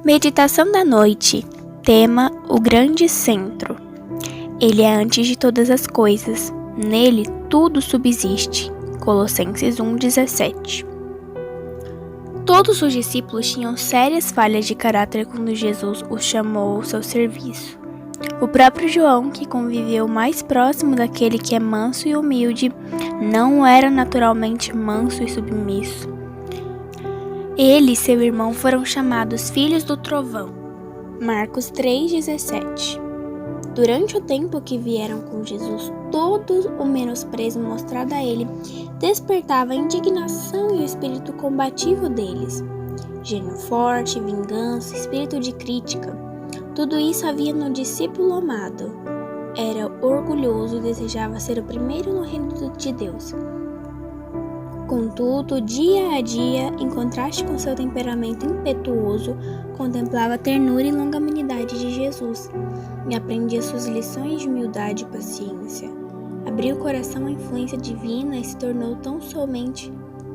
Meditação da noite. Tema: o grande centro. Ele é antes de todas as coisas. Nele tudo subsiste. Colossenses 1:17. Todos os discípulos tinham sérias falhas de caráter quando Jesus os chamou ao seu serviço. O próprio João, que conviveu mais próximo daquele que é manso e humilde, não era naturalmente manso e submisso. Ele e seu irmão foram chamados filhos do trovão. Marcos 3:17. Durante o tempo que vieram com Jesus, todo o menosprezo mostrado a ele despertava a indignação e o espírito combativo deles. Gênio forte, vingança, espírito de crítica. Tudo isso havia no discípulo amado. Era orgulhoso e desejava ser o primeiro no reino de Deus. Contudo, dia a dia, em contraste com seu temperamento impetuoso, contemplava a ternura e longanimidade de Jesus e aprendia suas lições de humildade e paciência. Abriu o coração à influência divina e se tornou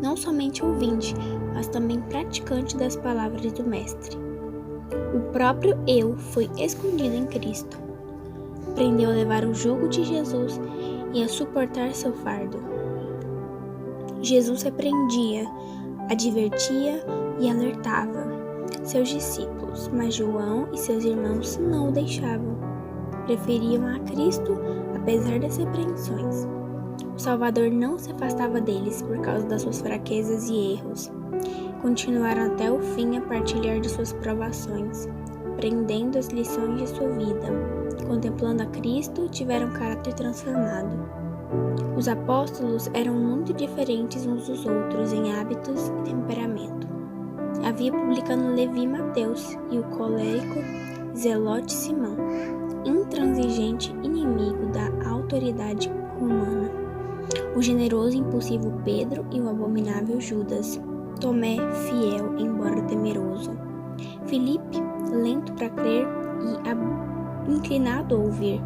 não somente ouvinte, mas também praticante das palavras do Mestre. O próprio eu foi escondido em Cristo. Aprendeu a levar o jugo de Jesus e a suportar seu fardo. Jesus repreendia, advertia e alertava seus discípulos, mas João e seus irmãos não o deixavam. Preferiam a Cristo apesar das repreensões. O Salvador não se afastava deles por causa das suas fraquezas e erros. Continuaram até o fim a partilhar de suas provações, aprendendo as lições de sua vida. Contemplando a Cristo, tiveram caráter transformado. Os apóstolos eram muito diferentes uns dos outros em hábitos e temperamento. Havia publicano Levi e Mateus e o colérico Zelote Simão, intransigente inimigo da autoridade romana, o generoso e impulsivo Pedro e o abominável Judas, Tomé, fiel embora temeroso, Filipe, lento para crer e inclinado a ouvir,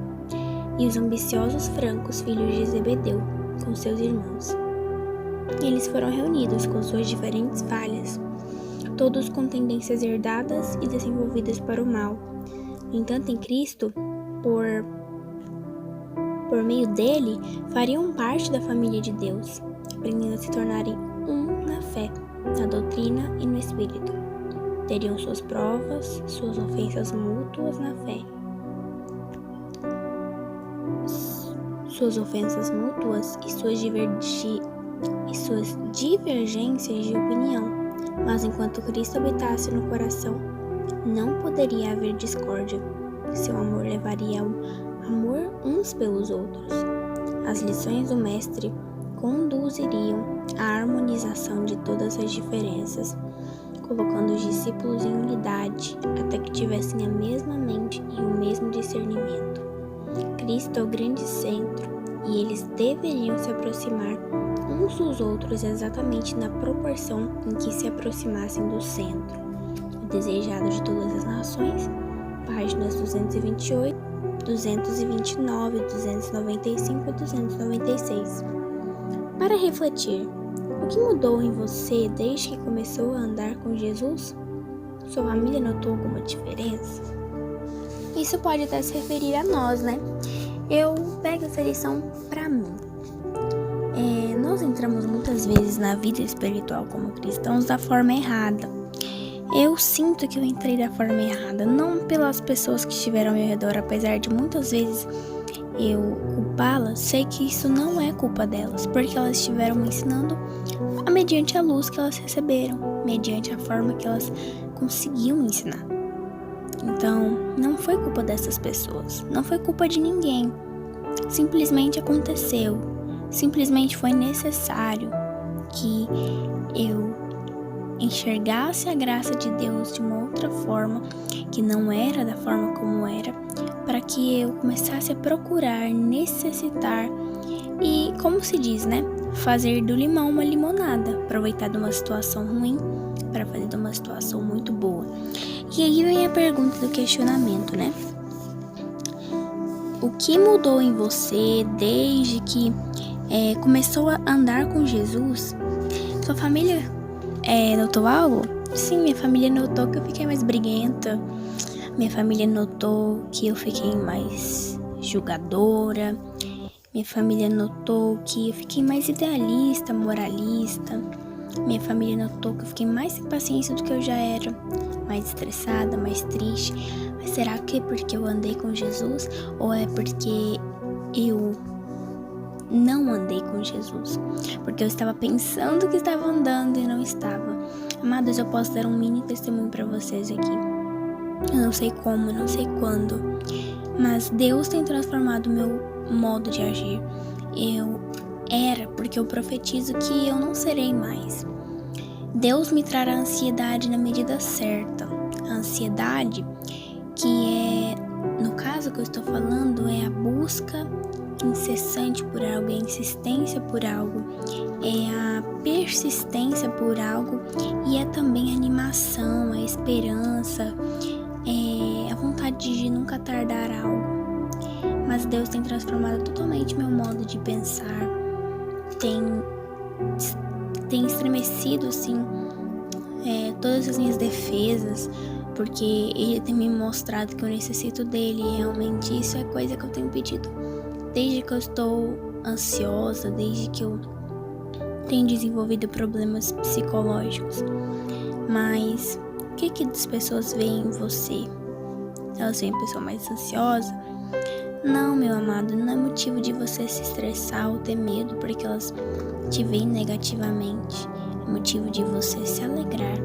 e os ambiciosos francos filhos de Zebedeu, com seus irmãos. Eles foram reunidos com suas diferentes falhas, todos com tendências herdadas e desenvolvidas para o mal. No entanto, em Cristo, por meio dele, fariam parte da família de Deus, aprendendo a se tornarem um na fé, na doutrina e no espírito. Teriam suas provas, suas ofensas mútuas na fé. Suas ofensas mútuas e suas divergências de opinião, mas enquanto Cristo habitasse no coração, não poderia haver discórdia. Seu amor levaria ao amor uns pelos outros. As lições do Mestre conduziriam à harmonização de todas as diferenças, colocando os discípulos em unidade até que tivessem a mesma mente e o mesmo discernimento. Cristo é o grande centro e eles deveriam se aproximar uns dos outros exatamente na proporção em que se aproximassem do centro. O desejado de todas as nações, páginas 228, 229, 295 e 296. Para refletir, o que mudou em você desde que começou a andar com Jesus? Sua família notou alguma diferença? Isso pode até se referir a nós, né? Eu pego essa lição pra mim. Nós entramos muitas vezes na vida espiritual como cristãos da forma errada. Eu sinto que eu entrei da forma errada, não pelas pessoas que estiveram ao meu redor, apesar de muitas vezes eu culpá-las, sei que isso não é culpa delas, porque elas estiveram me ensinando mediante a luz que elas receberam, mediante a forma que elas conseguiam me ensinar. Então, não foi culpa dessas pessoas, não foi culpa de ninguém. Simplesmente aconteceu, simplesmente foi necessário que eu enxergasse a graça de Deus de uma outra forma, que não era da forma como era, para que eu começasse a procurar, necessitar e, como se diz, né? Fazer do limão uma limonada, aproveitar de uma situação ruim para fazer de uma situação muito boa. E aí vem a pergunta do questionamento, né? O que mudou em você desde que começou a andar com Jesus? Sua família notou algo? Sim, minha família notou que eu fiquei mais briguenta. Minha família notou que eu fiquei mais julgadora. Minha família notou que eu fiquei mais idealista, moralista. Minha família notou que eu fiquei mais sem paciência do que eu já era. Mais estressada, mais triste. Mas será que é porque eu andei com Jesus? Ou é porque eu não andei com Jesus? Porque eu estava pensando que estava andando e não estava. Amados, eu posso dar um mini testemunho para vocês aqui. Eu não sei como, não sei quando, mas Deus tem transformado o meu modo de agir. Eu era, porque eu profetizo que eu não serei mais. Deus me trará ansiedade na medida certa. A ansiedade, que é, no caso que eu estou falando, é a busca incessante por algo, é a insistência por algo, é a persistência por algo e é também a animação, a esperança, é a vontade de nunca tardar algo. Mas Deus tem transformado totalmente meu modo de pensar, tem estremecido assim todas as minhas defesas, porque Ele tem me mostrado que eu necessito dele e realmente isso é coisa que eu tenho pedido desde que eu estou ansiosa, desde que eu tenho desenvolvido problemas psicológicos. Mas o que as pessoas veem em você? Elas veem a pessoa mais ansiosa? Não, meu amado, não é motivo de você se estressar ou ter medo porque elas te veem negativamente. É motivo de você se alegrar.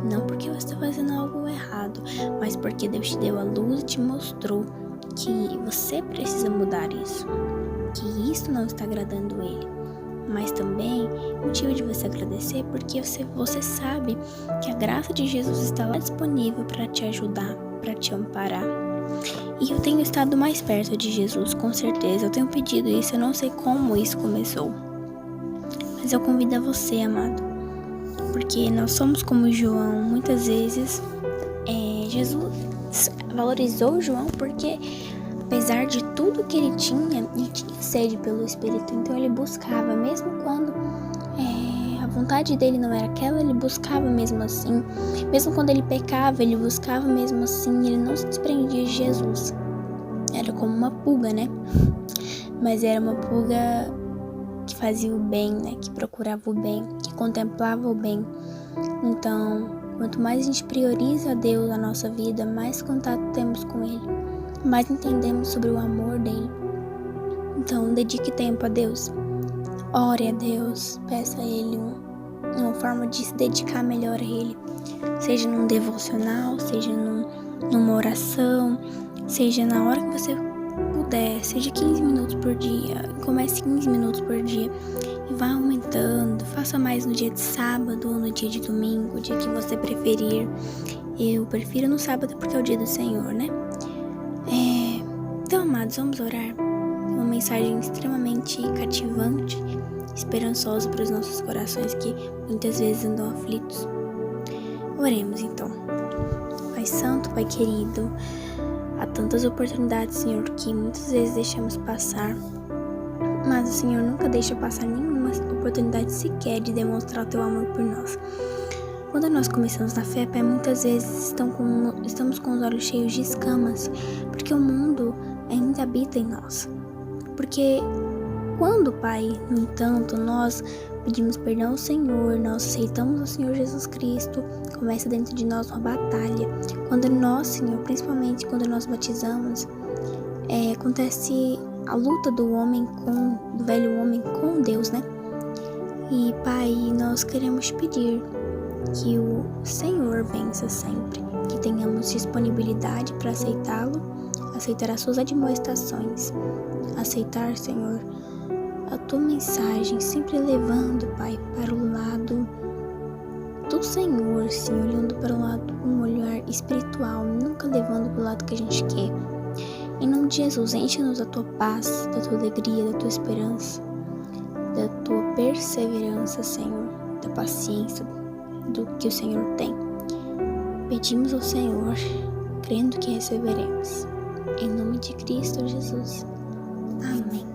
Não porque você está fazendo algo errado, mas porque Deus te deu a luz e te mostrou que você precisa mudar isso, que isso não está agradando Ele. Mas também motivo de você agradecer porque você sabe que a graça de Jesus está lá disponível para te ajudar, para te amparar. E eu tenho estado mais perto de Jesus, com certeza. Eu tenho pedido isso, eu não sei como isso começou. Mas eu convido a você, amado. Porque nós somos como João. Muitas vezes Jesus valorizou João porque, apesar de tudo que ele tinha sede pelo Espírito. Então ele buscava, mesmo quando a vontade dele não era aquela, ele buscava mesmo assim. Mesmo quando ele pecava, ele buscava mesmo assim. Ele não se desprendia de Jesus. Era como uma pulga, né? Mas era uma pulga que fazia o bem, né? Que procurava o bem, que contemplava o bem. Então, quanto mais a gente prioriza a Deus na nossa vida, mais contato temos com Ele, mais entendemos sobre o amor dele. Então, dedique tempo a Deus. Ore a Deus, peça a Ele uma forma de se dedicar melhor a Ele. Seja num devocional, seja numa oração, seja na hora que você puder, seja 15 minutos por dia. Comece 15 minutos por dia e vá aumentando. Faça mais no dia de sábado ou no dia de domingo, o dia que você preferir. Eu prefiro no sábado porque é o dia do Senhor, né? Então, amados, vamos orar. Uma mensagem extremamente cativante, esperançosa para os nossos corações que muitas vezes andam aflitos. Oremos então. Pai Santo, Pai querido, há tantas oportunidades, Senhor, que muitas vezes deixamos passar, mas o Senhor nunca deixa passar nenhuma oportunidade sequer de demonstrar o Teu amor por nós. Quando nós começamos na fé, Pai, muitas vezes estamos com os olhos cheios de escamas, porque o mundo ainda habita em nós. Porque quando, Pai, no entanto, nós pedimos perdão ao Senhor, nós aceitamos o Senhor Jesus Cristo, começa dentro de nós uma batalha. Quando nós, Senhor, principalmente quando nós batizamos, acontece a luta do velho homem com Deus, né? E, Pai, nós queremos pedir que o Senhor vença sempre, que tenhamos disponibilidade para aceitá-lo, aceitar as suas admoestações, aceitar, Senhor, a tua mensagem, sempre levando, Pai, para o lado do Senhor, sim, olhando para o lado, um olhar espiritual, nunca levando para o lado que a gente quer. Em nome de Jesus, enche-nos da tua paz, da tua alegria, da tua esperança, da tua perseverança, Senhor, da paciência, do que o Senhor tem. Pedimos ao Senhor, crendo que receberemos. Em nome de Cristo Jesus. Amém.